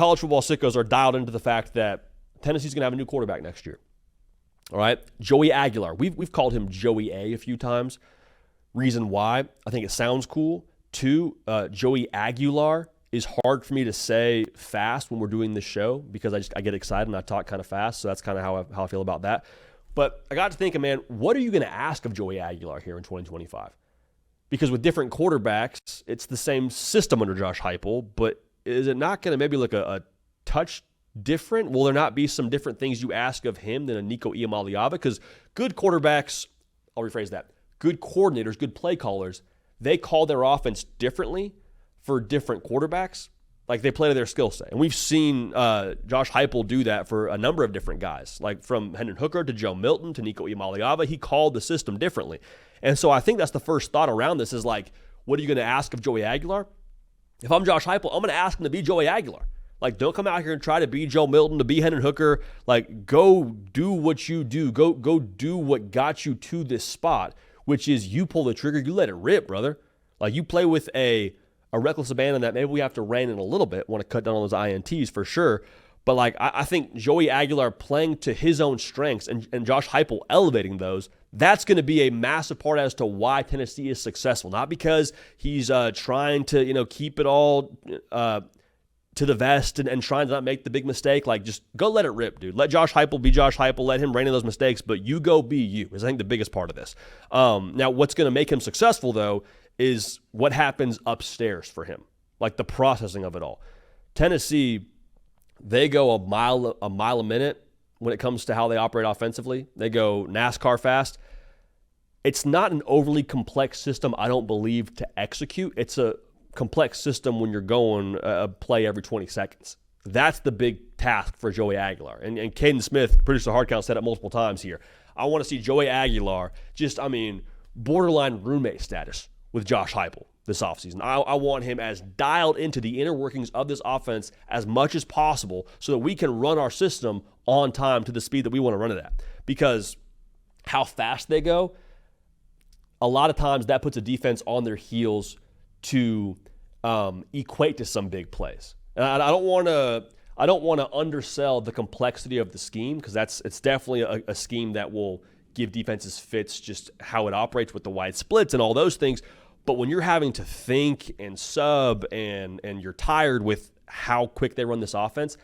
college football sickos are dialed into the fact that Tennessee's going to have a new quarterback next year. All right? Joey Aguilar. We've called him Joey A few times. Reason why, I think it sounds cool. 2, Joey Aguilar is hard for me to say fast when we're doing this show because I get excited and I talk kind of fast, so that's kind of how I feel about that. But I got to thinking, man, what are you going to ask of Joey Aguilar here in 2025? Because with different quarterbacks, it's the same system under Josh Heupel, but is it not going to maybe look a touch different? Will there not be some different things you ask of him than a Nico Iamaleava? Because good quarterbacks, I'll rephrase that, good coordinators, good play callers, they call their offense differently for different quarterbacks. Like they play to their skill set. And we've seen Josh Heupel do that for a number of different guys. Like from Hendon Hooker to Joe Milton to Nico Iamaleava, he called the system differently. And so I think that's the first thought around this is like, what are you going to ask of Joey Aguilar? If I'm Josh Heupel, I'm going to ask him to be Joey Aguilar. Like, don't come out here and try to be Joe Milton, to be Hendon Hooker. Like, go do what you do. Go do what got you to this spot, which is you pull the trigger, you let it rip, brother. Like, you play with a reckless abandon that maybe we have to rein in a little bit. Want to cut down on those INTs for sure. But, like, I think Joey Aguilar playing to his own strengths and Josh Heupel elevating those, that's going to be a massive part as to why Tennessee is successful. Not because he's trying to, keep it all to the vest and trying to not make the big mistake. Like, just go let it rip, dude. Let Josh Heupel be Josh Heupel. Let him rein in those mistakes, but you go be you is, I think, the biggest part of this. Now, what's going to make him successful, though, is what happens upstairs for him, like the processing of it all. Tennessee, they go a mile a minute when it comes to how they operate offensively. They go NASCAR fast. It's not an overly complex system, I don't believe, to execute. It's a complex system when you're going a play every 20 seconds. That's the big task for Joey Aguilar. And Caden Smith, producer Hardcount, said it multiple times here. I want to see Joey Aguilar borderline roommate status with Josh Heupel this offseason. I want him as dialed into the inner workings of this offense as much as possible so that we can run our system on time to the speed that we want to run it at. Because how fast they go, a lot of times that puts a defense on their heels to equate to some big plays. And I don't want to undersell the complexity of the scheme because it's definitely a scheme that will give defenses fits just how it operates with the wide splits and all those things. But when you're having to think and sub and you're tired with how quick they run this offense,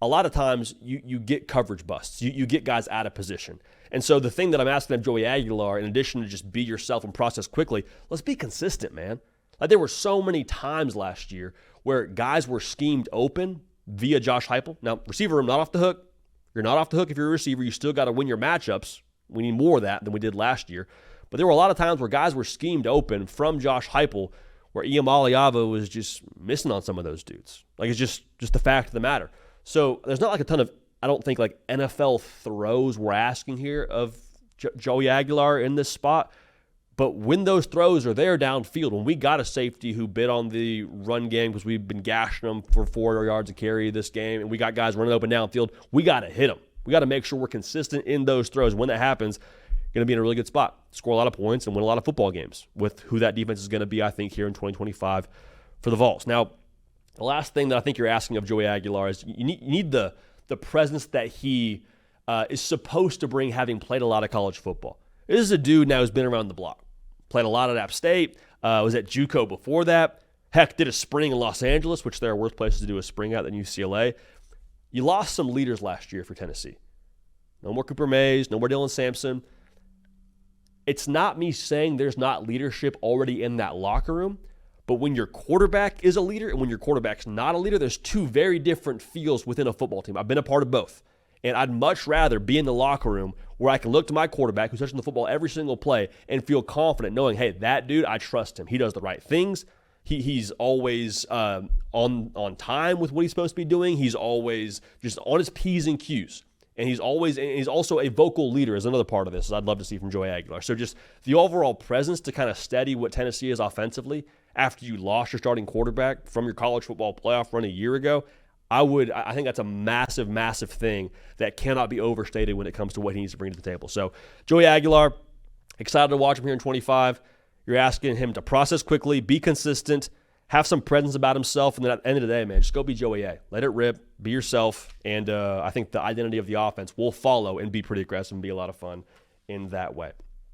a lot of times you get coverage busts. You get guys out of position. And so the thing that I'm asking of Joey Aguilar, in addition to just be yourself and process quickly, let's be consistent, man. Like there were so many times last year where guys were schemed open via Josh Heupel. Now, receiver room, not off the hook. You're not off the hook if you're a receiver. You still got to win your matchups. We need more of that than we did last year. But there were a lot of times where guys were schemed open from Josh Heupel where Iamaleava was just missing on some of those dudes. Like it's just the fact of the matter. So there's not like a ton of, I don't think, like NFL throws we're asking here of Joey Aguilar in this spot. But when those throws are there downfield, when we got a safety who bit on the run game because we've been gashing them for 4 yards of carry this game, and we got guys running open downfield, we got to hit them. We got to make sure we're consistent in those throws. When that happens, going to be in a really good spot, score a lot of points, and win a lot of football games with who that defense is going to be, I think, here in 2025 for the Vols. Now, the last thing that I think you're asking of Joey Aguilar is you need the presence that he is supposed to bring, having played a lot of college football. This is a dude now who's been around the block. Played a lot at App State, was at JUCO before that. Heck, did a spring in Los Angeles, which there are worse places to do a spring at than UCLA. You lost some leaders last year for Tennessee. No more Cooper Mays, no more Dylan Sampson. It's not me saying there's not leadership already in that locker room, but when your quarterback is a leader and when your quarterback's not a leader, there's two very different feels within a football team. I've been a part of both. And I'd much rather be in the locker room where I can look to my quarterback who's touching the football every single play and feel confident knowing, hey, that dude, I trust him. He does the right things. He's always on time with what he's supposed to be doing. He's always just on his P's and Q's. And he's also a vocal leader is another part of this, I'd love to see from Joey Aguilar. So just the overall presence to kind of steady what Tennessee is offensively after you lost your starting quarterback from your college football playoff run a year ago, I think that's a massive, massive thing that cannot be overstated when it comes to what he needs to bring to the table. So Joey Aguilar, excited to watch him here in 25. You're asking him to process quickly, be consistent, have some presence about himself, and then at the end of the day, man, just go be Joey A. Let it rip, be yourself, and I think the identity of the offense will follow and be pretty aggressive and be a lot of fun in that way.